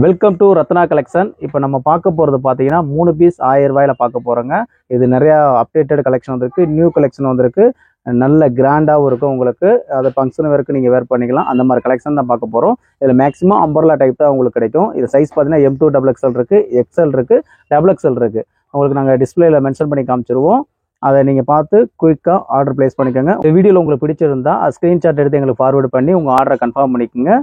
Welcome to Ratna collection. இப்போ நம்ம பார்க்க போகிறது பார்த்தீங்கன்னா 3 பீஸ் 1000 ரூபாயில் பார்க்க போகிறோங்க. இது நிறையா அப்டேட்டட் கலெக்ஷன் வந்திருக்கு, நியூ கலெக்ஷன் வந்திருக்கு, நல்ல கிராண்டாகவும் இருக்கும். உங்களுக்கு அது ஃபங்க்ஷன் வரைக்கும் நீங்கள் வேர் பண்ணிக்கலாம். அந்த மாதிரி கலெக்ஷன் தான் பார்க்க போகிறோம். இதில் மேக்ஸிமம் அம்பர்லா டைப் தான் உங்களுக்கு கிடைக்கும். இது சைஸ் பார்த்தீங்கன்னா M2 XXL இருக்குது, எக்ஸ்எல் இருக்குது, XXL இருக்குது. உங்களுக்கு நாங்கள் டிஸ்பிளேயில் மென்ஷன் பண்ணி காமிச்சிருவோம். அதை நீங்கள் பார்த்து குயிக்காக ஆர்டர் ப்ளேஸ் பண்ணிக்கோங்க. இந்த வீடியோவில் உங்களுக்கு பிடிச்சிருந்தா ஸ்க்ரீன்ஷாட் எடுத்து எங்களுக்கு ஃபார்வேர்டு பண்ணி உங்கள் ஆர்டரை கன்ஃபார்ம் பண்ணிக்கோங்க.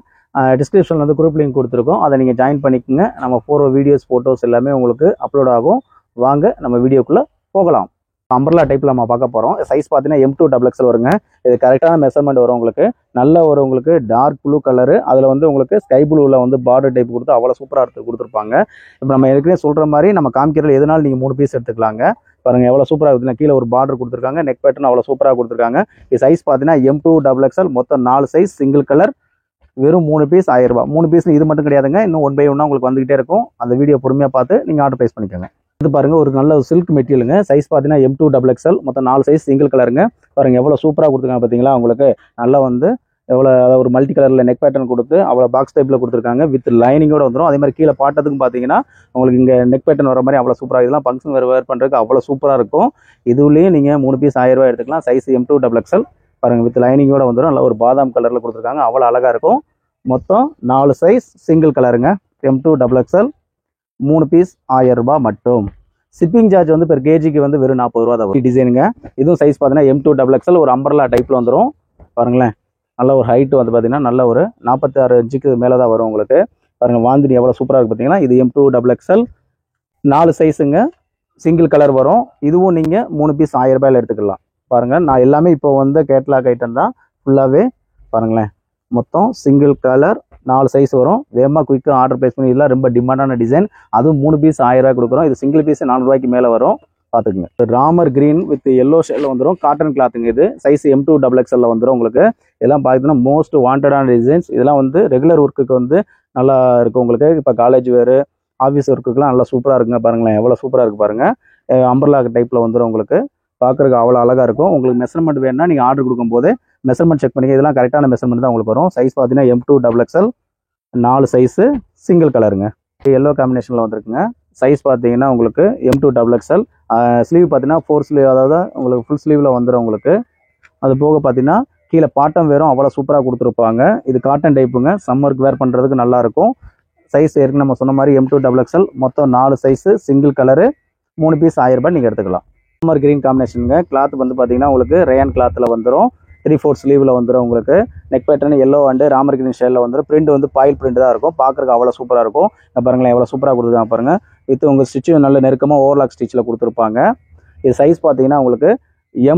டிஸ்கிரிப்ஷனில் வந்து குரூப் லிங்க் கொடுத்துருக்கோம், அதை நீங்கள் ஜாயின் பண்ணிக்கோங்க. நம்ம போகிற வீடியோஸ் ஃபோட்டோஸ் எல்லாமே உங்களுக்கு அப்லோட் ஆகும். வாங்க நம்ம வீடியோக்குள்ளே போகலாம். அம்பர்லா டைப்பில் நம்ம பார்க்க போகிறோம். சைஸ் பார்த்தீங்கன்னா M2 XXL வருங்க. இது கரெக்டான மெஷர்மெண்ட் வரும். உங்களுக்கு நல்ல ஒரு உங்களுக்கு டார்க் ப்ளூ கலரு, அதில் வந்து உங்களுக்கு ஸ்கை ப்ளூவில் வந்து பார்டர் டைப் கொடுத்து அவ்வளோ சூப்பராக எடுத்து கொடுத்துருப்பாங்க. இப்போ நம்ம ஏற்கனவே சொல்கிற மாதிரி நம்ம காமிக்கிறதுல எதனாலும் நீங்கள் 3 பீஸ் எடுத்துக்கலாங்க. பாருங்கள் எவ்வளோ சூப்பராக இருக்குதுன்னா, கீழே ஒரு பார்டர் கொடுத்துருக்காங்க, நெக் பேட்டர்ன் அவ்வளோ சூப்பராக கொடுத்துருக்காங்க. இது சைஸ் பார்த்தீங்கன்னா M2 XXL, மொத்தம் 4 சைஸ், சிங்கிள் கலர், வெறும் 3 பீஸ் 1000 ரூபாய். 3 பீஸ் இது மட்டும் கிடையாதுங்க, இன்னும் 1 by 1 உங்களுக்கு வந்துகிட்டே இருக்கும். அந்த வீடியோ பொறுமையாக பார்த்து நீங்கள் ஆர்டர் ப்ளேஸ் பண்ணிக்கோங்க. இது பாருங்க, ஒரு நல்ல சில்க் மெட்டீரியலுங்க. சைஸ் பார்த்தீங்கன்னா M2 XXL, மொத்தம் 4 சைஸ், சிங்கிள் கலருங்க. பாருங்க எவ்வளோ சூப்பராக கொடுத்துருக்காங்க பார்த்தீங்களா. உங்களுக்கு நல்லா வந்து எவ்வளோ அதாவது ஒரு மல்டி கலரில் நெக் பேட்டர்ன் கொடுத்து அவ்வளோ பாக்ஸ் டைப்பில் கொடுத்துருக்காங்க, வித் லைனிங்கோட வந்துடும். அதே மாதிரி கீழே பாட்டத்துக்கும் பார்த்தீங்கன்னா உங்களுக்கு இங்கே நெக் பேட்டர்ன் வர மாதிரி அவ்வளோ சூப்பராக, இதெல்லாம் ஃபங்க்ஷன் வேர் பண்ணுறதுக்கு அவ்வளோ சூப்பராக இருக்கும். இதுலேயும் நீங்கள் 3 பீஸ் 1000 ரூபாய் எடுத்துக்கலாம். சைஸ் M2 XXL பாருங்கள், வித் லைனிங்கோட வந்துடும். நல்லா ஒரு பாதாம் கலரில் கொடுத்துருக்காங்க, அவ்வளோ அழகாக இருக்கும். மொத்தம் 4 சைஸ், சிங்கிள் கலருங்க. M2 XXL 3 பீஸ் 1000 ரூபாய் மட்டும். ஷிப்பிங் சார்ஜ் வந்து பெர் கேஜிக்கு வந்து வெறும் 40 ரூபா தான் டிசைனுங்க. இதுவும் சைஸ் பார்த்தீங்கன்னா M2 XXL ஒரு அம்பர்லா டைப்பில் வந்துடும். பாருங்களேன், நல்ல ஒரு ஹைட்டு வந்து பார்த்தீங்கன்னா நல்ல ஒரு 46 இன்ச்சுக்கு மேலே தான் வரும் உங்களுக்கு. பாருங்கள் வாந்தினி எவ்வளோ சூப்பராக இருக்குது பார்த்தீங்கன்னா. இது M2 XXL 4 சைஸுங்க, சிங்கிள் கலர் வரும். இதுவும் நீங்கள் 3 பீஸ் 1000 ரூபாயில் எடுத்துக்கலாம். பாருங்கள், நான் எல்லாமே இப்போ வந்து கேட்லாக் ஐட்டம் தான் ஃபுல்லாகவே. பாருங்களேன், மொத்தம் சிங்கிள் கலர் 4 சைஸ் வரும். வேகமாக குயிக்காக ஆர்டர் ப்ளேஸ் பண்ணி, இதெல்லாம் ரொம்ப டிமாண்டான டிசைன். அதுவும் 3 பீஸ் 1000 ரூபாய் கொடுக்குறோம். இது சிங்கிள் பீஸ் 400 ரூபாய்க்கு மேலே வரும். பார்த்துக்குங்க. ராமர் கிரீன் வித் எல்லோ ஷேடில் வந்துடும். காட்டன் கிளாத்துங்க. இது சைஸ் M2 XXL வந்துடும் உங்களுக்கு. இதெல்லாம் பார்த்தீங்கன்னா மோஸ்ட் வாண்டடான டிசைன்ஸ். இதெல்லாம் வந்து ரெகுலர் ஒர்க்குக்கு வந்து நல்லா இருக்கும் உங்களுக்கு. இப்போ காலேஜ் வேறு, ஆஃபீஸ் ஒர்க்குக்கெலாம் நல்லா சூப்பராக இருக்குங்க. பாருங்களேன் எவ்வளோ சூப்பராக இருக்குது பாருங்கள். அம்பர்லா டைப்பில் வந்துடும் உங்களுக்கு. பார்க்குறதுக்கு அவ்வளோ அழகாக இருக்கும். உங்களுக்கு மெஷர்மெண்ட் வேணும்னா நீங்கள் ஆர்டர் கொடுக்கும்போது மெஷர்மெண்ட் செக் பண்ணிங்க. இதெல்லாம் கரெக்டான மெஷர்மெண்ட் தான் உங்களுக்கு வரும். சைஸ் பார்த்தீங்கன்னா M2 XXL 4 சைஸு, சிங்கிள் கலருங்க. எல்லோ காம்பினேஷனில் வந்துருக்குங்க. சைஸ் பார்த்தீங்கன்னா உங்களுக்கு M2 XXL. ஸ்லீவ் பார்த்தீங்கன்னா 4 ஸ்லீவ், அதாவது உங்களுக்கு ஃபுல் ஸ்லீவில் வந்துடும் உங்களுக்கு. அது போக பார்த்தீங்கன்னா கீழே பாட்டம் வேறும் அவ்வளோ சூப்பராக கொடுத்துருப்பாங்க. இது காட்டன் டைப்புங்க, சம்மருக்கு வேர் பண்ணுறதுக்கு நல்லாயிருக்கும். சைஸ் ஏற்கனவே நம்ம சொன்ன மாதிரி M2 XXL மொத்தம் 4 சைஸு, சிங்கிள் கலரு, 3 பீஸ் 1000 ரூபாய் நீங்கள் எடுத்துக்கலாம். ராமர் கிரீன் காம்பினேஷனுங்க. கிளாத் வந்து பார்த்தீங்கன்னா உங்களுக்கு ரேயான் கிளாத்தில் வந்துடும். 3/4 ஸ்லீவில் வந்துடும் உங்களுக்கு. Neck pattern yellow and Ramar green ஷேடில் வந்துடும். பிரிண்ட் வந்து பாயில் பிரிண்ட் தான் இருக்கும். பார்க்குறதுக்கு அவ்வளோ சூப்பராக இருக்கும். பாருங்களேன் எவ்வளோ சூப்பராக கொடுத்துருக்காங்க பாருங்கள். வித் உங்கள் ஸ்டிச்சும் நல்ல நெருக்கமாக ஓவர்லாக் ஸ்டிச்சில் கொடுத்துருப்பாங்க. இது சைஸ் பார்த்தீங்கன்னா உங்களுக்கு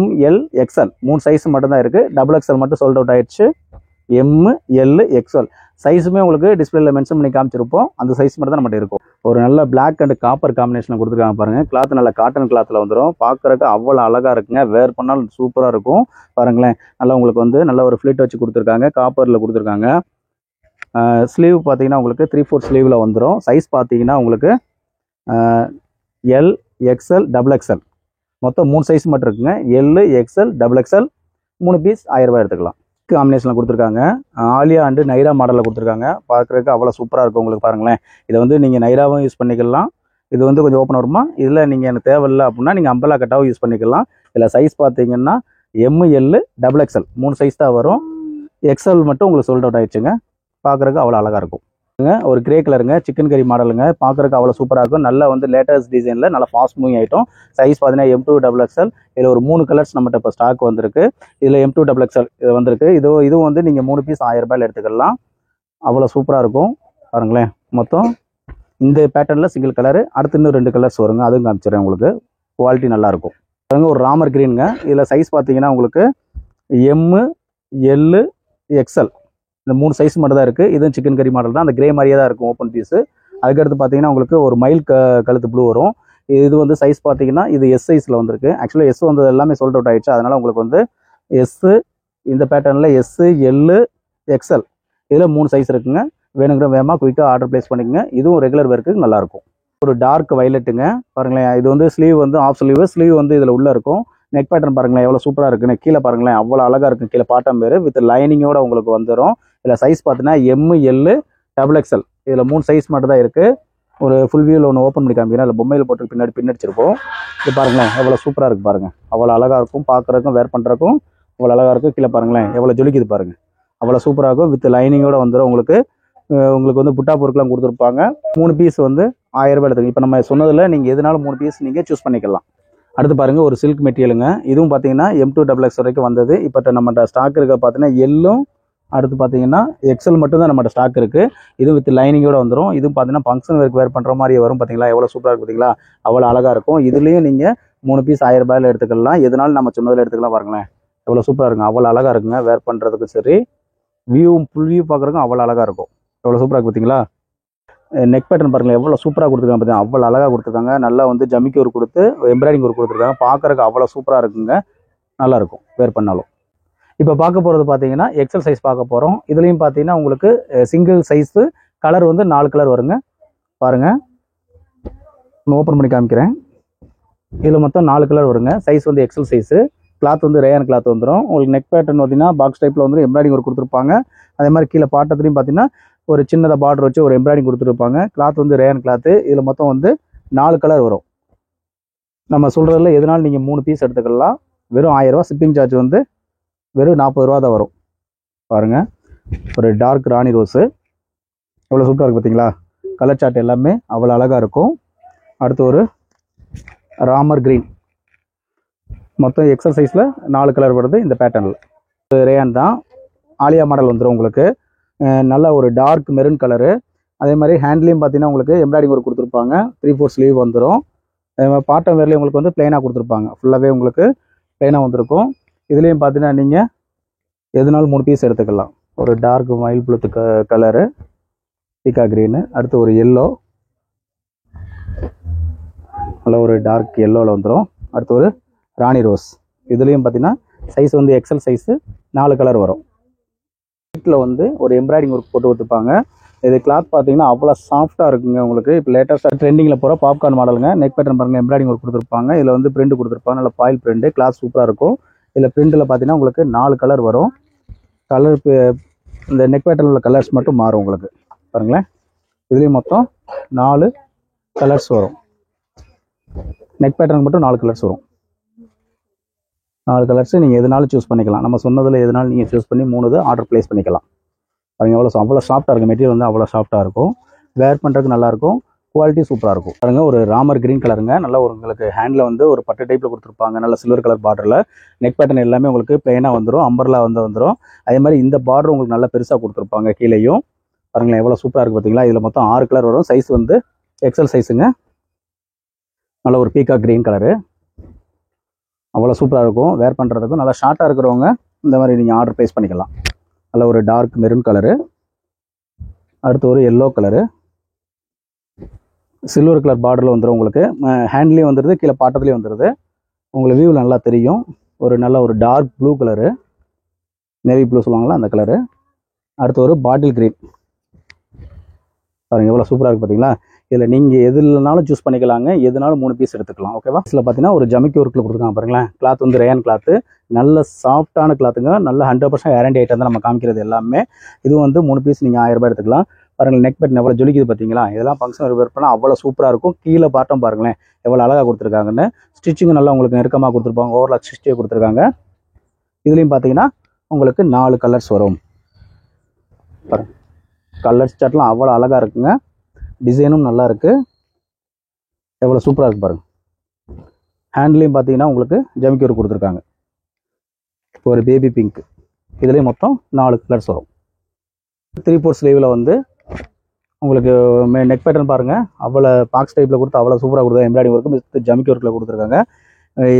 ML XL 3 சைஸ் மட்டும்தான் இருக்குது. XXL மட்டும் சோல்ட் அவுட் ஆயிடுச்சு. ML XL சைஸுமே உங்களுக்கு டிஸ்பிளேல மென்ஷன் பண்ணி காமிச்சிருப்போம். அந்த சைஸ் மட்டும் தான் நம்மகிட்ட இருக்கும். ஒரு நல்ல பிளாக் அண்ட் காப்பர் காம்பினேஷனில் கொடுத்துருக்காங்க பாருங்கள். கிளாத் நல்ல காட்டன் கிளாத்தில் வந்துடும். பார்க்குறதுக்கு அவ்வளோ அழகாக இருக்குங்க. வேர் பண்ணாலும் சூப்பராக இருக்கும். பாருங்களேன், நல்லா உங்களுக்கு வந்து நல்ல ஒரு ஃப்ளிட் வச்சு கொடுத்துருக்காங்க, காப்பரில் கொடுத்துருக்காங்க. ஸ்லீவ் பார்த்தீங்கன்னா உங்களுக்கு 3/4 ஸ்லீவில் வந்துடும். சைஸ் பார்த்தீங்கன்னா உங்களுக்கு L XL XXL மொத்தம் 3 சைஸ் மட்டும் இருக்குங்க. L XL XXL 3 பீஸ் 1000 ரூபாய் எடுத்துக்கலாம். காம்பினேஷனில் கொடுத்துருக்காங்க. ஆலியா அண்டு நைரா மாடலில் கொடுத்துருக்காங்க. பார்க்குறதுக்கு அவ்வளோ சூப்பராக இருக்கும் உங்களுக்கு. பாருங்களேன், இதை வந்து நீங்கள் நைராவும் யூஸ் பண்ணிக்கலாம். இது வந்து கொஞ்சம் ஓப்பன் வருமா. இதில் நீங்கள் எனக்கு தேவையில்லை அப்படின்னா நீங்கள் அம்பலா கட்டாவும் யூஸ் பண்ணிக்கலாம். இதில் சைஸ் பார்த்தீங்கன்னா ML XXL 3 சைஸ் தான் வரும். XL மட்டும் உங்களுக்கு சோல்ட் அவுட் ஆயிடுச்சுங்க. பார்க்குறதுக்கு அவ்வளோ அழகாக இருக்கும். ஒரு கிரே கலருங்க, சிக்கன் கறி மாடலுங்க. பார்க்குறதுக்கு அவ்வளோ சூப்பராக இருக்கும். நல்லா வந்து லேட்டஸ்ட் டிசைனில் நல்லா ஃபாஸ்ட் மூவிங் ஐட்டம். சைஸ் பார்த்தீங்கன்னா M2 XXL. இதில் ஒரு 3 கலர்ஸ் நம்மகிட்ட இப்போ ஸ்டாக் வந்திருக்கு. இதில் M2 XXL இது வந்திருக்கு. இதுவும் வந்து நீங்கள் 3 பீஸ் 1000 ரூபாயில் எடுத்துக்கலாம். அவ்வளோ சூப்பராக இருக்கும். பாருங்களேன், மொத்தம் இந்த பேட்டர்னில் சிங்கிள் கலரு, அடுத்து இன்னும் 2 கலர்ஸ் வருங்க. அதுவும் காமிச்சிடுறேன் உங்களுக்கு. குவாலிட்டி நல்லாயிருக்கும். பாருங்க, ஒரு ராமர் கிரீனுங்க. இதில் சைஸ் பார்த்தீங்கன்னா உங்களுக்கு ML XL இந்த 3 சைஸ் மட்டும் தான் இருக்குது. இதுவும் சிக்கன் கறி மாடல் தான். அந்த கிரே மாதிரியே தான் இருக்கும் ஓப்பன் பீஸு. அதுக்கடுத்து பார்த்தீங்கன்னா உங்களுக்கு ஒரு மயில் கழுத்து ப்ளூ வரும். இது வந்து சைஸ் பார்த்தீங்கன்னா இது S சைஸில் வந்திருக்கு. ஆக்சுவலாக S வந்து எல்லாமே சோல்ட் அவுட் ஆகிடுச்சு. அதனால் உங்களுக்கு வந்து S இந்த பேட்டர்னில் S L XL இதில் 3 சைஸ் இருக்குங்க. வேணுங்கிற வேகமாக குயிக்காக ஆர்டர் ப்ளேஸ் பண்ணிக்கங்க. இதுவும் ரெகுலர் வேர்க்கு நல்லாயிருக்கும். ஒரு டார்க் வயலட்டுங்க. பாருங்களேன், இது வந்து ஸ்லீவ் வந்து ஆஃப் ஸ்லீவ் வந்து இதில் உள்ளே இருக்கும். நெக் பேட்டர்ன் பாருங்களேன் எவ்வளோ சூப்பராக இருக்குன்னு. கீழே பாருங்களேன் அவ்வளோ அழகாக இருக்கும். கீழே பாட்டம் பேர் வித் லைனிங்கோட உங்களுக்கு வந்துடும். இதில் சைஸ் பார்த்தீங்கன்னா ML XXL இதில் 3 சைஸ் மட்டும் தான் இருக்குது. ஒரு ஃபுல் வியூவில் ஒன்று ஓப்பன் பண்ணி காமிக்கிறேன். அதில் பொம்மையில் போட்டு பின்னாடி பின்னடிச்சிருப்போம். இது பாருங்களேன் எவ்வளோ சூப்பராக இருக்குது பாருங்கள். அவ்வளோ அழகாக இருக்கும் பார்க்குறதுக்கும், வேர் பண்ணுறதுக்கும் அவ்வளோ அழகாக இருக்கும். கீழே பாருங்களேன் எவ்வளோ ஜொலிக்குது பாருங்கள். அவ்வளோ சூப்பராக இருக்கும். வித் லைனிங்கோட வந்துடும் உங்களுக்கு. உங்களுக்கு வந்து புட்டா பொருட்கள்லாம் கொடுத்துருப்பாங்க. 3 பீஸ் வந்து 1000 ரூபாய் எடுத்துங்க. இப்போ நம்ம சொன்னதில் நீங்கள் எதுனாலும் 3 பீஸ் நீங்கள் சூஸ் பண்ணிக்கலாம். அடுத்து பாருங்கள் ஒரு சில்க் மெட்டீரியலுங்க. இதுவும் பார்த்தீங்கன்னா M2XX வரைக்கும் வந்தது. இப்போ நம்மகிட்ட ஸ்டாக் இருக்க பார்த்தீங்கன்னா எல்லும், அடுத்து பார்த்தீங்கன்னா எக்ஸல் மட்டும் தான் நம்மகிட்ட ஸ்டாக் இருக்குது. இதுவும் வித் லைனிங்கோட வந்துடும். இதுவும் பார்த்தீங்கன்னா ஃபங்க்ஷன் வேர் பண்ணுற மாதிரி வரும். பார்த்தீங்களா எவ்வளோ சூப்பராக இருக்குது பார்த்தீங்களா, அவ்வளோ அழகாக இருக்கும். இதுலேயும் நீங்கள் 3 பீஸ் 1000 ரூபாயில் எடுத்துக்கலாம். எதுனாலும் நம்ம சொன்னதில் எடுத்துக்கலாம். பாருங்களேன் எவ்வளோ சூப்பராக இருக்குங்க. அவ்வளோ அழகாக இருக்குங்க. வேர் பண்ணுறதுக்கும் சரி, ஃபுல் வியூ பார்க்குறதுக்கும் அவ்வளோ அழகாக இருக்கும். எவ்வளோ சூப்பராக இருக்குது பார்த்தீங்களா. நெக் பேட்டர்ன் பாருங்களேன் எவ்வளோ சூப்பராக கொடுத்துருக்காங்க. பார்த்தீங்கன்னா அவ்வளோ அழகாக கொடுத்துருக்காங்க. நல்லா வந்து ஜமிக்கி ஒரு கொடுத்து எம்ப்ராய்டிங் ஒரு கொடுத்துருக்காங்க. பார்க்குறதுக்கு அவ்வளோ சூப்பராக இருக்குங்க. நல்லாயிருக்கும் வேர் பண்ணாலும். இப்போ பார்க்க போகிறது பார்த்தீங்கன்னா எக்ஸல் சைஸ் பார்க்க போகிறோம். இதுலேயும் பார்த்தீங்கன்னா உங்களுக்கு சிங்கிள் சைஸு கலர் வந்து 4 கலர் வருங்க. பாருங்கள் ஓப்பன் பண்ணி காமிக்கிறேன். இதில் மொத்தம் 4 கலர் வருங்க. சைஸ் வந்து எக்ஸல் சைஸு. கிளாத் வந்து ரேயான் கிளாத் வந்துடும். உங்களுக்கு நெக் பேட்டர்ன் பார்த்தீங்கன்னா பாக்ஸ் டைப்பில் வந்து எம்ப்ராய்டிங் ஒரு கொடுத்துருப்பாங்க. அதே மாதிரி கீழே பாட்டத்துலையும் பார்த்தீங்கன்னா ஒரு சின்னதாக பார்டர் வச்சு ஒரு எம்ப்ராய்டிங் கொடுத்துருப்பாங்க. கிளாத் வந்து ரேயான் கிளாத்து. இதில் மொத்தம் வந்து 4 கலர் வரும். நம்ம சொல்கிறதுல எதனாலும் நீங்கள் 3 பீஸ் எடுத்துக்கலாம். வெறும் 1000 ரூபா. ஷிப்பிங் சார்ஜ் வந்து வெறும் 40 ரூபா தான் வரும். பாருங்கள் ஒரு டார்க் ராணி ரோஸு எவ்வளோ சூப்பராக இருக்குது பார்த்தீங்களா. கலர் சார்ட் எல்லாமே அவ்வளோ அழகாக இருக்கும். அடுத்து ஒரு ராமர் க்ரீன். மொத்தம் எக்ஸல் சைஸில் 4 கலர் வருது இந்த பேட்டர்னில். ரேயான் தான். ஆலியா மாடல் வந்துடும் உங்களுக்கு. நல்ல ஒரு டார்க் மெரூன் கலரு. அதே மாதிரி ஹேண்ட்லேயும் பார்த்தீங்கன்னா உங்களுக்கு எம்ப்ராய்டிங் ஒரு கொடுத்துருப்பாங்க. 3/4 ஸ்லீவ் வந்துடும். அதே மாதிரி பாட்டம் வேர்லேயும் உங்களுக்கு வந்து பிளைனாக கொடுத்துருப்பாங்க. ஃபுல்லாகவே உங்களுக்கு பிளைனாக வந்திருக்கும். இதுலேயும் பார்த்தீங்கன்னா நீங்கள் எதுனாலும் 3 பீஸ் எடுத்துக்கலாம். ஒரு டார்க் மயில் ப்ளூ கலரு, பீக்கா க்ரீனு, அடுத்து ஒரு எல்லோ, நல்ல ஒரு டார்க் எல்லோவில் வந்துடும். அடுத்து ஒரு ராணி ரோஸ். இதுலேயும் பார்த்தீங்கன்னா சைஸ் வந்து எக்ஸல் சைஸு 4 கலர் வரும். வீட்டில் வந்து ஒரு எம்ப்ராய்டிங் ஒர்க் போட்டு கொடுத்துருப்பாங்க. இது கிளாத் பார்த்தீங்கன்னா அவ்வளோ சாஃப்டாக இருக்குங்க உங்களுக்கு. இப்போ லேட்டஸ்ட்டாக ட்ரெண்டிங்கில் போகிற பாப்கார்ன் மாடலுங்க. நெக் பேட்டர்ன் பாருங்கள் எம்ப்ராய்டிங் ஒர்க் கொடுத்துருப்பாங்க. இதில் வந்து பிரிண்ட் கொடுத்துருப்பாங்க. நல்ல பாயில் பிரிண்ட். கிளாத் சூப்பராக இருக்கும். இதில் பிரிண்டில் பார்த்தீங்கன்னா உங்களுக்கு 4 கலர் வரும். கலர் இந்த நெக் பேட்டர்னில் உள்ள கலர்ஸ் மட்டும் மாறும் உங்களுக்கு. பாருங்களேன் இதுலேயும் மொத்தம் 4 கலர்ஸ் வரும். நெக் பேட்டர்னுக்கு மட்டும் 4 கலர்ஸ் வரும். 4 கலர்ஸ் நீங்கள் எதுனாலும் சூஸ் பண்ணிக்கலாம். நம்ம சொன்னதில் எதுனாலும் நீங்கள் சூஸ் பண்ணி 3 ஆர்டர் ப்ளேஸ் பண்ணிக்கலாம். பாருங்கள் அவ்வளோ சாஃப்டாக இருக்கும். மெட்டீரியல் வந்து அவ்வளோ சாஃப்டாக இருக்கும். வேர் பண்ணுறதுக்கு நல்லாயிருக்கும். குவாலிட்டி சூப்பராக இருக்கும். பாருங்கள் ஒரு ராமர் க்ரீன் கலருங்க. நல்லா ஒரு உங்களுக்கு ஹேண்டில் வந்து ஒரு பட்டு டைப்பில் கொடுத்துருப்பாங்க. நல்ல சில்வர் கலர் பார்டரில். நெக் பேட்டர்ன் எல்லாமே உங்களுக்கு பிளைனாக வந்துடும். அம்பர்லா வந்துடும். அதே மாதிரி இந்த பார்டர் உங்களுக்கு நல்லா பெருசாக கொடுத்துருப்பாங்க கீழேயும். பாருங்களேன் எவ்வளோ சூப்பராக இருக்குது பார்த்தீங்களா. இதில் மொத்தம் 6 கலர் வரும். சைஸ் வந்து எக்ஸல் சைஸுங்க. நல்ல ஒரு பீக்கா க்ரீன் கலரு. அவ்வளோ சூப்பராக இருக்கும். வேர் பண்ணுறதுக்கும் நல்லா ஷார்ட்டாக இருக்கிறவங்க இந்த மாதிரி நீங்கள் ஆர்டர் ப்ளேஸ் பண்ணிக்கலாம். நல்ல ஒரு டார்க் மெரூன் கலரு. அடுத்து ஒரு எல்லோ கலரு. சில்வர் கலர் பார்டரில் வந்துடும் உங்களுக்கு. ஹேண்ட்லேயும் வந்துடுது, கீழே பாட்டத்துலேயும் வந்துடுது. உங்களுக்கு வியூவில் நல்லா தெரியும். ஒரு நல்ல ஒரு dark blue colour, navy blue சொல்லுவாங்களா அந்த கலரு. அடுத்து ஒரு பாட்டில் க்ரீன். பாருங்கள் எவ்வளோ சூப்பராக இருக்குது பார்த்தீங்களா. இதில் நீங்கள் எது இல்லைனாலும் சூஸ் பண்ணிக்கலாங்க. எதுனாலும் 3 பீஸ் எடுத்துக்கலாம். ஓகேவா. இதில் பார்த்தீங்கன்னா ஒரு ஜமிக்கி ஒர்க்கில் கொடுத்துருக்காங்க பாருங்களேன். கிளாத் வந்து ரேயான் கிளாத்து. நல்ல சாஃப்டான கிளாத்துங்க. நல்ல 100% கேரண்டி ஐட்டம் தான் நம்ம காமிக்கிறது எல்லாமே. இதுவும் வந்து 3 பீஸ் நீங்கள் 1000 ரூபாய் எடுத்துக்கலாம். பாருங்கள் நெக் பேட்டர்ன் எவ்வளோ ஜொலிக்குது பார்த்தீங்களா. இதெல்லாம் ஃபங்க்ஷன் வேர் பண்ணால் அவ்வளோ சூப்பராக இருக்கும். கீழே பாட்டம் பாருங்களேன் எவ்வளோ அழகாக கொடுத்துருக்காங்கன்னு. ஸ்டிச்சிங் நல்லா உங்களுக்கு நெருக்கமாக கொடுத்துருப்பாங்க. ஓவர்லாக் ஸ்டிச்சே கொடுத்துருக்காங்க. இதுலேயும் பார்த்தீங்கன்னா உங்களுக்கு 4 கலர்ஸ் வரும். பாருங்கள் கலர்ஸ் சார்ட்லாம் அவ்வளோ அழகாக இருக்குங்க. டிசைனும் நல்லா இருக்குது. எவ்வளோ சூப்பராக இருக்குது பாருங்கள். ஹேண்ட்லேயும் பார்த்தீங்கன்னா உங்களுக்கு ஜமிக்கி ஒர்க் கொடுத்துருக்காங்க. ஒரு பேபி பிங்க். இதுலேயும் மொத்தம் 4 கலர்ஸ் வரும். 3/4 ஸ்லீவில் வந்து உங்களுக்கு நெக் பேட்டர்ன் பாருங்கள் அவ்வளோ பாக்ஸ் டைப்பில் கொடுத்து அவ்வளோ சூப்பராக கொடுத்தா. எம்ப்ராய்டிங் ஒர்க்கு வித் ஜமிக்கி ஒர்க்கில் கொடுத்துருக்காங்க.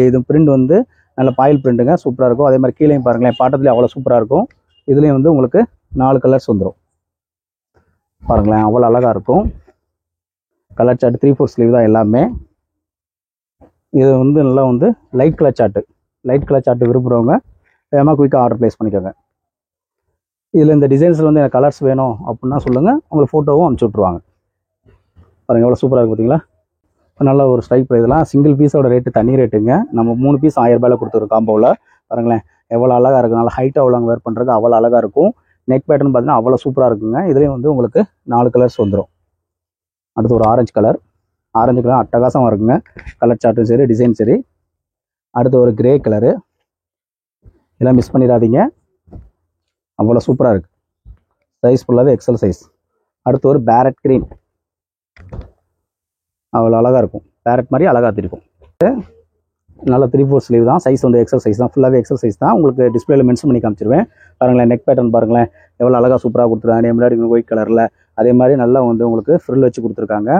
இது பிரிண்ட் வந்து நல்ல பாயில் பிரிண்ட்டுங்க. சூப்பராக இருக்கும். அதே மாதிரி கீழேயும் பாருங்களேன் பாட்டத்துலேயும் அவ்வளோ சூப்பராக இருக்கும். இதுலேயும் வந்து உங்களுக்கு 4 கலர்ஸ் வந்துடும். பாருங்களேன் அவ்வளோ அழகாக இருக்கும். கலர் சார்ட் 3/4 ஸ்லீவ் தான் எல்லாமே. இது வந்து நல்லா வந்து லைட் கலர் சார்ட்டு விரும்புகிறவங்க வேகமாக குயிக்காக ஆர்டர் ப்ளேஸ் பண்ணிக்கோங்க. இதில் இந்த டிசைன்ஸில் வந்து எனக்கு கலர்ஸ் வேணும் அப்படின்னா சொல்லுங்கள். உங்களுக்கு ஃபோட்டோவும் அனுப்பிச்சி விட்ருவாங்க. பாருங்கள் எவ்வளோ சூப்பராக இருக்குது பார்த்தீங்களா. நல்ல ஒரு ஸ்ட்ரைக் ப்ரைஸ். இதெல்லாம் சிங்கிள் பீஸோட ரேட்டு தனி ரேட்டுங்க. நம்ம 3 பீஸ் 1000 ரூபாயில் கொடுத்துருக்கோம் காம்போவில். பாருங்களேன் எவ்வளோ அழகாக இருக்குது. நல்லா ஹைட்டாக உள்ளவங்க வேர் பண்ணுறதுக்கு அவ்வளோ அழகாக இருக்கும். நெக் பேட்டர்ன் பார்த்தீங்கன்னா அவ்வளோ சூப்பராக இருக்குங்க. இதுலேயும் வந்து உங்களுக்கு 4 கலர்ஸ் வந்துடும். அடுத்து ஒரு ஆரஞ்சு கலர் அட்டகாசமாக இருக்குங்க. கலர் சார்ட்டும் சரி, டிசைன் சரி. அடுத்து ஒரு கிரே கலரு, இதெல்லாம் மிஸ் பண்ணிடாதீங்க, அவ்வளோ சூப்பராக இருக்குது. சைஸ் ஃபுல்லாகவே எக்ஸல் சைஸ். அடுத்து ஒரு பேரட் க்ரீன், அவ்வளோ அழகாக இருக்கும். பேரட் மாதிரி அழகாக தெரியும். நல்ல 3/4 ஸ்லீவ் தான். சைஸ் வந்து எக்ஸல் சைஸ் தான். ஃபுல்லாகவே எக்ஸல் சைஸ் தான். உங்களுக்கு டிஸ்பிளேல மென்ஷன் பண்ணி காமிச்சிருவேன். பாருங்களேன், நெக் பேட்டர்ன் பாருங்களேன் எவ்வளோ அழகாக சூப்பராக கொடுத்துருக்காங்க. எம்ப்ராய்டரி ஒயிட் கலரில், அதே மாதிரி நல்லா வந்து உங்களுக்கு ஃப்ரில் வச்சு கொடுத்துருக்காங்க.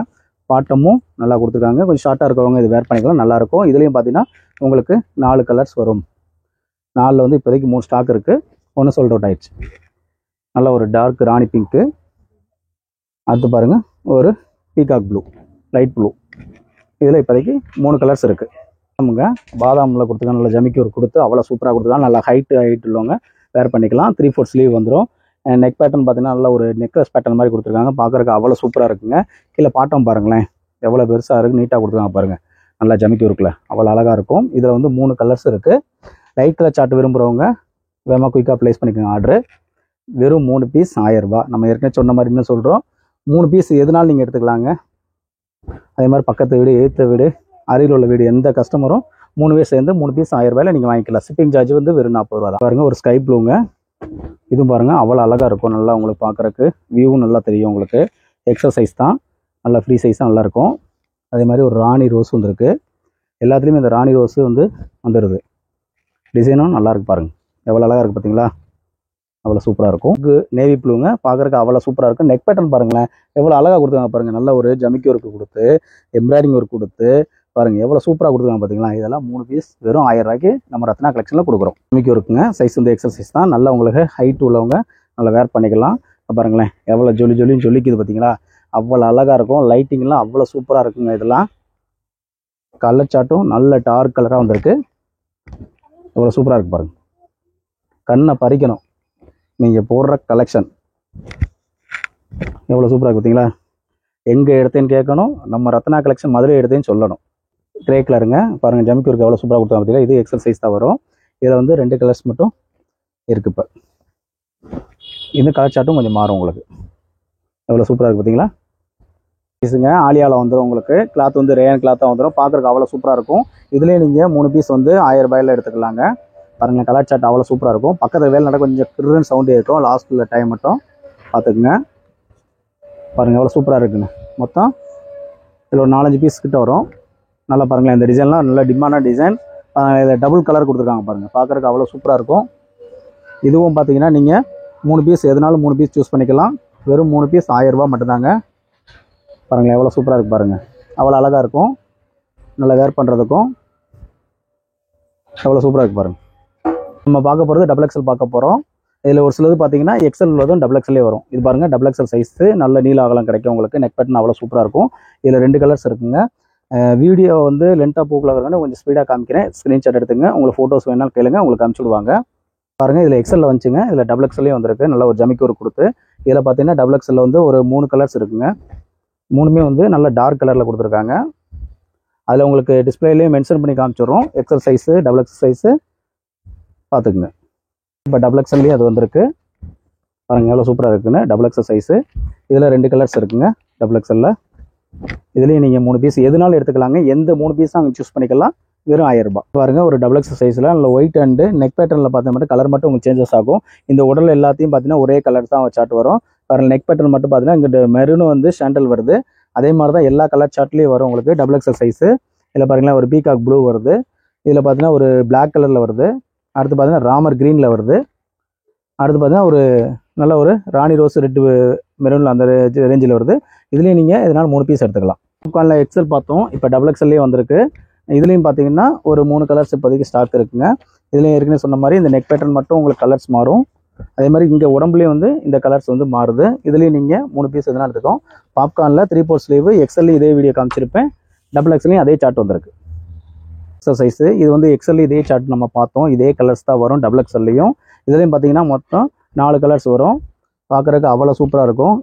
பாட்டமும் நல்லா கொடுத்துருக்காங்க. கொஞ்சம் ஷார்ட்டாக இருக்கிறவங்க இது வேர் பண்ணிக்கலாம், நல்லாயிருக்கும். இதுலேயும் பார்த்தீங்கன்னா உங்களுக்கு 4 கலர்ஸ் வரும். 4 வந்து இப்போதைக்கு 3 ஸ்டாக் இருக்குது. 1 சோல்ட் அவுட் ஆயிடுச்சு. நல்ல ஒரு டார்க் ராணி பிங்க்கு. அடுத்து பாருங்கள் ஒரு பீகாக் ப்ளூ, லைட் ப்ளூ. இதில் இப்போதைக்கு 3 கலர்ஸ் இருக்குது. நமக்கு பாதாமில் கொடுத்துருக்காங்க. நல்லா ஜமிக்கு கொடுத்து அவ்வளோ சூப்பராக கொடுத்துருக்காங்க. நல்லா ஹைட் உள்ளவங்க வேர் பண்ணிக்கலாம். 3/4 ஸ்லீவ் வந்துடும். நெக் பேட்டர்ன் பார்த்தீங்கன்னா நல்ல ஒரு நெக்லஸ் பேட்டர்ன் மாதிரி கொடுத்துருக்காங்க. பார்க்குறதுக்கு அவ்வளோ சூப்பராக இருக்குங்க. கீழே பாட்டம் பாருங்களேன் எவ்வளோ பெருசாக இருக்குது, நீட்டாக கொடுத்துருக்காங்க பாருங்கள். நல்லா ஜமிக்கு இருக்குல்ல, அவ்வளோ அழகாக இருக்கும். இதில் வந்து 3 கலர்ஸ் இருக்குது. லைட் கலர் சார்ட் விரும்புகிறவங்க வேகமாக குயிக்காக ப்ளேஸ் பண்ணிக்கோங்க ஆர்டரு. வெறும் 3 பீஸ் 1000 ரூபா. நம்ம ஏற்கனவே சொன்ன மாதிரி இன்னும் சொல்கிறோம், 3 பீஸ் எதுனாலும் நீங்கள் எடுத்துக்கலாங்க. அதே மாதிரி பக்கத்து வீடு, எய்த்த வீடு, அருகில் உள்ள வீடு எந்த கஸ்டமரும் 3 பேர் சேர்ந்து 3 பீஸ் 1000 ரூபாயில் நீங்கள் வாங்கிக்கலாம். ஷிப்பிங் சார்ஜ் வந்து வெறும் 40 ரூபா தான். பாருங்கள் ஒரு ஸ்கை ப்ளூங்க, இதுவும் பாருங்கள் அவ்வளோ அழகாக இருக்கும். நல்லா உங்களுக்கு பார்க்குறக்கு வியூவும் நல்லா தெரியும். உங்களுக்கு எக்ஸல் சைஸ் தான், நல்லா ஃப்ரீ சைஸாக நல்லாயிருக்கும். அதே மாதிரி ஒரு ராணி ரோஸ் வந்துருக்கு. எல்லாத்துலேயுமே இந்த ராணி ரோஸு வந்து வந்துடுது. டிசைனும் நல்லாயிருக்கு பாருங்கள், எவ்வளோ அழகாக இருக்குது பார்த்தீங்களா, அவ்வளோ சூப்பராக இருக்கும். நேவி ப்ளூங்க, பார்க்குறக்கு அவ்வளோ சூப்பராக இருக்கும். நெக் பேட்டர்ன் பாருங்களேன் எவ்வளோ அழகாக கொடுத்துருக்காங்க பாருங்கள். நல்ல ஒரு ஜமிக்கி ஒர்க்கு கொடுத்து, எம்ப்ராய்டிங் ஒர்க் கொடுத்து பாருங்கள் எவ்வளோ சூப்பராக கொடுத்துருக்காங்க பார்த்தீங்களா. இதெல்லாம் 3 பீஸ் வெறும் 1000 ரூபாய்க்கு நம்ம ரத்னா கலெக்ஷனில் கொடுக்குறோம். ஜமிக்கி ஒர்க்குங்க, சைஸ் வந்து எக்ஸல் சைஸ் தான். நல்லா உங்களுக்கு ஹைட் உள்ளவங்க நல்லா வேர் பண்ணிக்கலாம். பாருங்களேன் எவ்வளோ ஜொலின்னு ஜொலிக்குது பார்த்தீங்களா, அவ்வளோ அழகாக இருக்கும். லைட்டிங்லாம் அவ்வளோ சூப்பராக இருக்குங்க. இதெல்லாம் கலர் சார்ட்டும் நல்ல டார்க் கலராக வந்திருக்கு. எவ்வளோ சூப்பராக இருக்குது பாருங்கள், கண்ணை பறிக்கணும் நீங்கள் போடுற கலெக்ஷன். எவ்வளோ சூப்பராக இருக்குது பார்த்தீங்களா. எங்கே எடுத்தேன்னு கேட்கணும், நம்ம ரத்னா கலெக்ஷன் மதுரை எடுத்தேன்னு சொல்லணும். கிரே கலருங்க, பாருங்கள் ஜமிக்கி ஒர்க் எவ்வளோ சூப்பராக கொடுத்தாங்க பார்த்தீங்களா. இது எக்ஸல் சைஸ் தான் வரும். இதில் வந்து 2 கலர்ஸ் மட்டும் இருக்குது. இப்போ இந்த கலர் சார்ட்டும் கொஞ்சம் மாறும் உங்களுக்கு. எவ்வளோ சூப்பராக இருக்குது பார்த்தீங்களா. பீஸுங்க ஆலியாவில் வந்துடும் உங்களுக்கு. கிளாத் வந்து ரேயன் கிளாத்தாக வந்துடும். பார்க்குறக்கு அவ்வளோ சூப்பராக இருக்கும். இதுலேயே நீங்கள் 3 பீஸ் வந்து 1000 ரூபாயில் எடுத்துக்கலாங்க. பாருங்கள் கலர் சார்ட் அவ்வளோ சூப்பராக இருக்கும். பக்கத்தில் வேலை நடக்க கொஞ்சம் கிருன்னு சவுண்டே இருக்கும். லாஸ்ட்டில் டைம் மட்டும் பார்த்துக்குங்க. பாருங்கள் எவ்வளோ சூப்பராக இருக்குங்க. மொத்தம் இதில் ஒரு 4-5 பீஸ் கிட்ட வரும். நல்லா பாருங்களேன், இந்த டிசைன்லாம் நல்லா டிமாண்டான டிசைன். இதில் டபுள் கலர் கொடுத்துருக்காங்க பாருங்கள், பார்க்குறக்கு அவ்வளோ சூப்பராக இருக்கும். இதுவும் பார்த்தீங்கன்னா நீங்கள் 3 பீஸ் எதுனாலும் 3 பீஸ் சூஸ் பண்ணிக்கலாம். வெறும் 3 பீஸ் 1000 ரூபா மட்டும்தாங்க. பாருங்களேன் எவ்வளோ சூப்பராக இருக்குது பாருங்கள், அவ்வளோ அழகாக இருக்கும். நல்லா வேர் பண்ணுறதுக்கும் எவ்வளோ சூப்பராக இருக்குது பாருங்கள். நம்ம பார்க்க போகிறது டபுள் எக்ஸல் பார்க்க போகிறோம். இதில் ஒரு சிலது பார்த்தீங்கன்னா எக்ஸல் உள்ளதும் டபுள் எக்ஸல்லே வரும். இது பாருங்கள் டபுள் எக்ஸல் சைஸு, நல்ல நீல அகலம் கிடைக்கும் உங்களுக்கு. நெக் பேட்டர்ன் அவ்வளோ சூப்பராக இருக்கும். இதில் 2 கலர்ஸ் இருக்குங்க. வீடியோ வந்து லென்த்தாக போக்குள்ள வரணும், கொஞ்சம் ஸ்பீடாக காமிக்கிறேன். ஸ்க்ரீன்ஷாட் எடுத்துங்க. உங்களுக்கு ஃபோட்டோஸ் வேணாலும் கேளுங்க, உங்களுக்கு அனுப்பிச்சி விடுவாங்க. பாருங்கள் இதில் எக்ஸலில் வந்துச்சுங்க. இதில் டபுள் எக்ஸல்லே வந்திருக்கு. நல்ல ஒரு ஜமிக்கி ஒர்க் கொடுத்து. இதில் பார்த்தீங்கன்னா டபுள் எக்ஸலில் வந்து ஒரு 3 கலர்ஸ் இருக்குங்க. 3மே வந்து நல்ல டார்க் கலரில் கொடுத்துருக்காங்க. அதில் உங்களுக்கு டிஸ்பிளேலேயே மென்ஷன் பண்ணி காமிச்சிடுறோம். XL size, double XL size பார்த்துக்குங்க. இப்போ டபுள் எக்ஸல்லேயே அது வந்திருக்கு. பாருங்கள் எவ்வளோ சூப்பராக இருக்குன்னு. டபுள் எக்ஸல் சைஸு, இதில் 2 கலர்ஸ் இருக்குங்க டபுள் எக்ஸலில். இதுலேயும் நீங்கள் 3 பீஸ் எதுனாலும் எடுத்துக்கலாங்க. எந்த 3 பீஸும் அங்கே சூஸ் பண்ணிக்கலாம். வெறும் 1000 ரூபாய். பாருங்கள் ஒரு டபுள் எக்ஸல் சைஸில் நல்ல ஒயிட் அண்டு நெக் பேட்டர்னில் பார்த்தா மட்டும் கலர் மட்டும் உங்களுக்கு சேஞ்சஸ் ஆகும். இந்த உடல் எல்லாத்தையும் பார்த்தீங்கன்னா ஒரே கலர் தான் சார்ட் வரும். பாருங்கள் நெக் பேட்டர்ன் மட்டும் பார்த்தீங்கன்னா இங்கிட்ட மெரூனும் வந்து சாண்டல் வருது. அதே மாதிரி தான் எல்லா கலர் சார்ட்லேயும் வரும் உங்களுக்கு டபுள் எக்ஸல் சைஸு. இதில் பாருங்களேன் ஒரு பீகாக் ப்ளூ வருது. இதில் பார்த்தீங்கன்னா ஒரு பிளாக் கலரில் வருது. அடுத்து பார்த்தீங்கன்னா ராமர் க்ரீனில் வருது. அடுத்து பார்த்தீங்கன்னா ஒரு நல்ல ஒரு ராணி ரோஸ் ரெட்டு மெரூனில் அந்த ரேஞ்சில் வருது. இதுலேயும் நீங்கள் இதனால் 3 பீஸ் எடுத்துக்கலாம். உட்கானில் எக்ஸல் பார்த்தோம், இப்போ டபுள் எக்ஸல்லே வந்திருக்கு. இதுலேயும் பார்த்தீங்கன்னா ஒரு 3 கலர்ஸ் இப்போதைக்கு ஸ்டாக் இருக்குங்க. இதுலேயும் ஏற்கனவே சொன்ன மாதிரி இந்த நெக் பேட்டர்ன் மட்டும் உங்களுக்கு கலர்ஸ் மாறும். அதே மாதிரி இங்கே உடம்புலேயும் வந்து இந்த கலர்ஸ் வந்து மாறுது. இதுலேயும் நீங்கள் 3 பீஸ் எதுனா எடுத்துக்கோம். பாப்கார்னில் 3/4 ஸ்லீவ் எக்ஸல்லையும் இதே வீடியோ காமிச்சிருப்பேன். டபுள் எக்ஸல்லையும் அதே சார்ட் வந்திருக்கு. எக்ஸல் சைஸு இது வந்து எக்ஸல் இதே சார்ட் நம்ம பார்த்தோம். இதே கலர்ஸ் தான் வரும் டபுள் எக்ஸல்லையும். இதுலேயும் பார்த்தீங்கன்னா மொத்தம் 4 கலர்ஸ் வரும். பார்க்குறதுக்கு அவ்வளோ சூப்பராக இருக்கும்.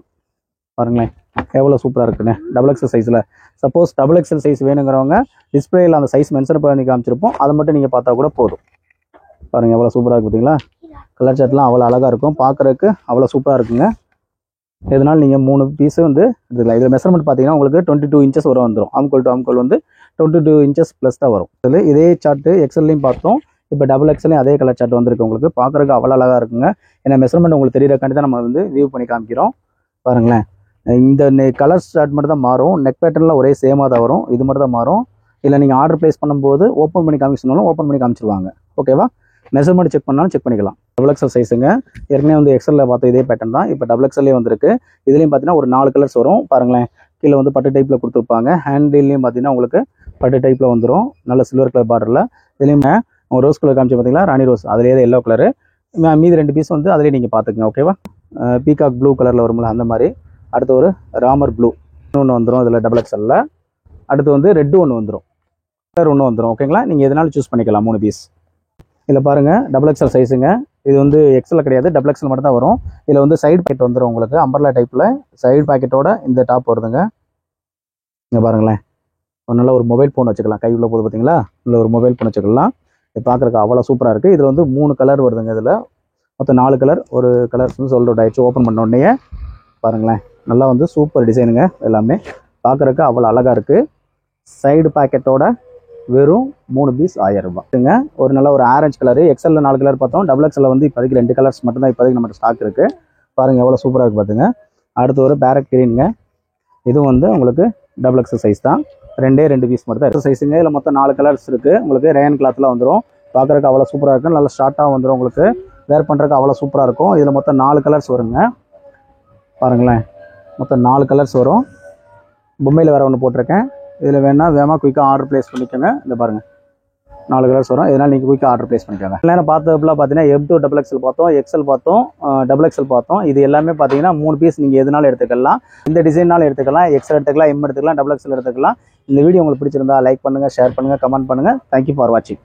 பாருங்களேன் எவ்வளோ சூப்பராக இருக்குன்னு டபுள் எக்ஸல் சைஸில். சப்போஸ் டபுள் எக்ஸல் சைஸ் வேணுங்கிறவங்க டிஸ்பிளேயில் அந்த சைஸ் மென்ஷன் பண்ணி காமிச்சிருப்போம். அதை மட்டும் நீங்கள் பார்த்தா கூட போதும். பாருங்கள் எவ்வளோ சூப்பராக இருக்குது பார்த்தீங்களா. கலர் சார்ட்லாம் அவ்வளோ அழகாக இருக்கும், பார்க்குறதுக்கு அவ்வளோ சூப்பராக இருக்குங்க. இதனால் நீங்கள் 3 பீஸு வந்து எடுத்துக்கலாம். இதில் மெஷர்மெண்ட் பார்த்தீங்கன்னா உங்களுக்கு 22 இன்ச்சஸ் வரும் வந்துடும். ஆம்கோல் டு ஆம்கோல் வந்து 22 இன்ச்சஸ் ப்ளஸ் தான் வரும். இதில் இதே சார்ட்டு எக்ஸல்லையும் பார்த்தோம், இப்போ டபுள் எக்ஸ்லையும் அதே கலர் சார்ட் வந்துருக்கு. உங்களுக்கு பார்க்குறதுக்கு அவ்வளோ அழகாக இருக்குங்க. ஏன்னா மெஷர்மெண்ட் உங்களுக்கு தெரியறக்காண்டி தான் நம்ம வந்து வியூ பண்ணி காமிக்கிறோம். பாருங்களேன், இந்த கலர் சார்ட் மட்டும் தான் மாறும், நெக் பேட்டர்னில் ஒரே சேமாக தான் வரும், இது மட்டும் தான் மாறும். இல்லை நீங்கள் ஆர்டர் ப்ளேஸ் பண்ணும்போது ஓப்பன் பண்ணி காமிக்கணும்னாலும் ஓப்பன் பண்ணி காமிச்சிருவாங்க. ஓகேவா? மெஷர்மெண்ட் செக் பண்ணாலும் செக் பண்ணிக்கலாம். டபுள் எக்ஸல் சைஸுங்க. ஏற்கனவே வந்து எக்ஸலில் பார்த்த இதே பேட்டர்ன் தான் இப்போ டபுள் எக்ஸல்லே வந்துருக்கு. இதுலேயும் பார்த்தீங்கன்னா ஒரு 4 கலர்ஸ் வரும். பாருங்களேன், கீழே வந்து பட்டு டைப்பில் கொடுத்துருப்பாங்க. ஹேண்டில்லையும் பார்த்தீங்கன்னா உங்களுக்கு பட்டு டைப்பில் வந்துடும், நல்ல சில்வர் கலர் பார்டரில். இதுலேயும் ரோஸ் கலர் காமிச்சு பார்த்தீங்களா, ராணி ரோஸ், அதுலேயே எல்லோ கலரு. மீதி 2 பீஸ் வந்து அதிலே நீங்கள் பார்த்துக்குங்க. ஓகேவா? பீகாக் ப்ளூ கலரில் வரும்ல அந்த மாதிரி. அடுத்து ஒரு ராமர் ப்ளூ ஒன்று வந்துடும் இதில் டபுள் எக்ஸலில். அடுத்து வந்து ரெட்டு ஒன்று வந்துடும், கலர் ஒன்று வந்துடும். ஓகேங்களா? நீங்கள் எதனாலும் சூஸ் பண்ணிக்கலாம் 3 பீஸ். இதில் பாருங்கள், டபுள் எக்ஸல் சைஸுங்க. இது வந்து எக்ஸலில் கிடையாது, டபுள் எக்ஸல் மட்டும் தான் வரும். இதில் வந்து சைடு பாக்கெட் வந்துடும் உங்களுக்கு, அம்பர்லா டைப்பில் சைடு பாக்கெட்டோட இந்த டாப் வருதுங்க. இங்கே பாருங்களேன், நல்ல ஒரு மொபைல் ஃபோன் வச்சுக்கலாம், கை உள்ள போது பார்த்தீங்களா, இல்லை ஒரு மொபைல் ஃபோன் வச்சுக்கலாம். இது பார்க்குறதுக்கு அவ்வளோ சூப்பராக இருக்குது. இதில் வந்து 3 கலர் வருதுங்க. இதில் மொத்தம் 4 கலர். ஒரு கலர் வந்து சோல்ட் அவுட் ஆகிடுச்சு ஓப்பன் பண்ண உடனே. பாருங்களேன், நல்லா வந்து சூப்பர் டிசைனுங்க. எல்லாமே பார்க்குறதுக்கு அவ்வளோ அழகாக இருக்குது. சைடு பாக்கெட்டோட வெறும் 3 பீஸ் 1000 ரூபாய்ங்க. ஒரு நல்ல ஒரு ஆரஞ்சு கலரு. எக்ஸலில் 4 கலர் பார்த்தோம், டபுள் எக்ஸலில் வந்து இப்போதைக்கு 2 கலர்ஸ் மட்டும்தான் இப்போதைக்கு நம்மகிட்ட ஸ்டாக் இருக்குது. பாருங்கள் எவ்வளோ சூப்பராக இருக்குது பார்த்துங்க. அடுத்து ஒரு பேரட் கிரீனுங்க. இதுவும் வந்து உங்களுக்கு டபுள் எக்ஸல் சைஸ் தான், 2 பீஸ் மட்டும் தான் சைஸுங்க. இதில் மொத்தம் 4 கலர்ஸ் இருக்குது. உங்களுக்கு ரேயன் கிளாத்தில் வந்துடும். பார்க்குறதுக்கு அவ்வளோ சூப்பராக இருக்கும், நல்லா ஷார்ட்டாக வந்துடும். உங்களுக்கு வேர் பண்ணுறதுக்கு அவ்வளோ சூப்பராக இருக்கும். இதில் மொத்தம் 4 கலர்ஸ் வருங்க. பாருங்களேன், மொத்தம் 4 கலர்ஸ் வரும். பொம்மையில் வேறு ஒன்று போட்டிருக்கேன். இதில் வேணால் வேகமாக குயிக்காக ஆர்டர் ப்ளேஸ் பண்ணிக்கோங்க. இந்த பாருங்கள் 4 கலர்ஸ் வரும். இதனால் நீங்கள் குயிக்காக ஆர்டர் ப்ளேஸ் பண்ணிக்கோங்க. நேரம் பார்த்தப்பெல்லாம் பார்த்தீங்கன்னா M2 டபுள் எக்ஸல் பார்த்தோம், எக்ஸல் பார்த்தோம், டபுள் எக்ஸல் பார்த்தோம். இது எல்லாமே பார்த்தீங்கன்னா 3 பீஸ் நீங்கள் எதுனாலும் எடுத்துக்கலாம். இந்த டிசைனாலும் எடுத்துக்கலாம், எக்ஸல் எடுத்துக்கலாம், M எடுத்துக்கலாம், டபுள் எக்ஸல் எடுத்துக்கலாம். இந்த வீடியோ உங்களுக்கு பிடிச்சிருந்தா லைக் பண்ணுங்கள், ஷேர் பண்ணுங்கள், கமெண்ட் பண்ணுங்கள். தேங்க்யூ ஃபார் வாட்சிங்.